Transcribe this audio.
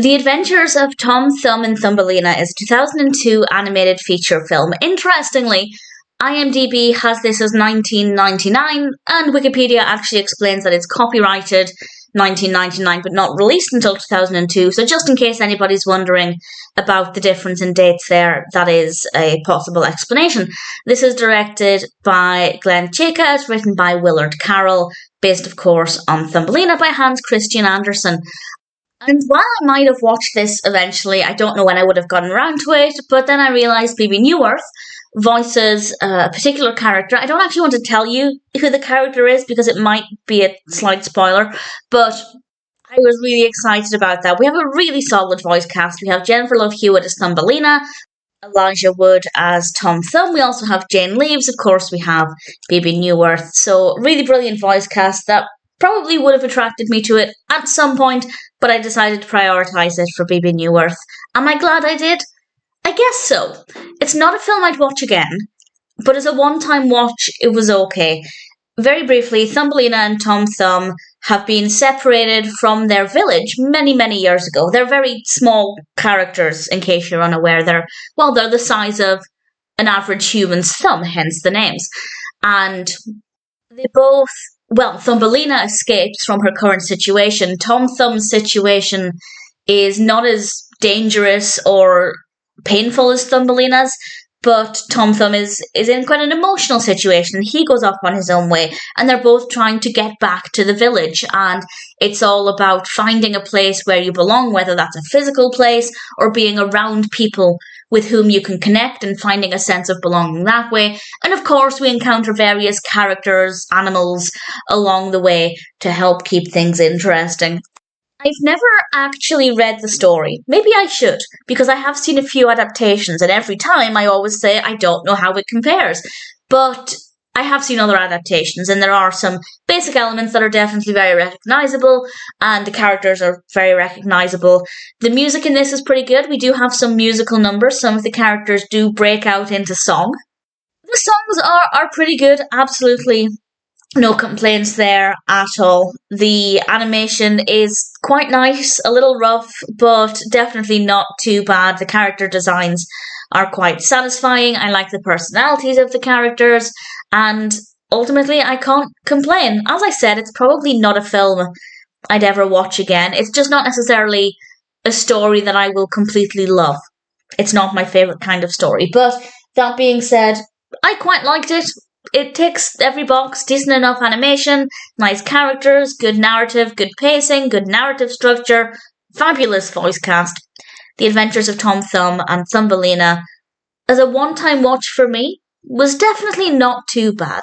The Adventures of Tom Thumb and Thumbelina is a 2002 animated feature film. Interestingly, IMDb has this as 1999, and Wikipedia actually explains that it's copyrighted 1999 but not released until 2002. So just in case anybody's wondering about the difference in dates there, that is a possible explanation. This is directed by Glenn Chaika, it's written by Willard Carroll, based of course on Thumbelina by Hans Christian Andersen. And while I might have watched this eventually, I don't know when I would have gotten around to it, but then I realised Bebe Neuwirth voices a particular character. I don't actually want to tell you who the character is because it might be a slight spoiler, but I was really excited about that. We have a really solid voice cast. We have Jennifer Love Hewitt as Thumbelina, Elijah Wood as Tom Thumb. We also have Jane Leeves. Of course, we have Bebe Neuwirth. So, really brilliant voice cast that probably would have attracted me to it at some point, but I decided to prioritise it for Bebe Neuwirth. Am I glad I did? I guess so. It's not a film I'd watch again, but as a one-time watch, it was okay. Very briefly, Thumbelina and Tom Thumb have been separated from their village many, many years ago. They're very small characters, in case you're unaware. They're the size of an average human's thumb, hence the names. And they both... Well, Thumbelina escapes from her current situation. Tom Thumb's situation is not as dangerous or painful as Thumbelina's, but Tom Thumb is in quite an emotional situation. He goes off on his own way, and they're both trying to get back to the village, and it's all about finding a place where you belong, whether that's a physical place or being around people with whom you can connect and finding a sense of belonging that way. And of course, we encounter various characters, animals along the way to help keep things interesting. I've never actually read the story. Maybe I should, because I have seen a few adaptations, and every time I always say I don't know how it compares. But I have seen other adaptations, and there are some basic elements that are definitely very recognisable, and the characters are very recognisable. The music in this is pretty good. We do have some musical numbers. Some of the characters do break out into song. The songs are pretty good, absolutely. No complaints there at all. The animation is quite nice, a little rough, but definitely not too bad. The character designs are quite satisfying. I like the personalities of the characters, and ultimately I can't complain. As I said, it's probably not a film I'd ever watch again. It's just not necessarily a story that I will completely love. It's not my favourite kind of story. But that being said, I quite liked it. It ticks every box, decent enough animation, nice characters, good narrative, good pacing, good narrative structure, fabulous voice cast. The Adventures of Tom Thumb and Thumbelina, as a one-time watch for me, was definitely not too bad.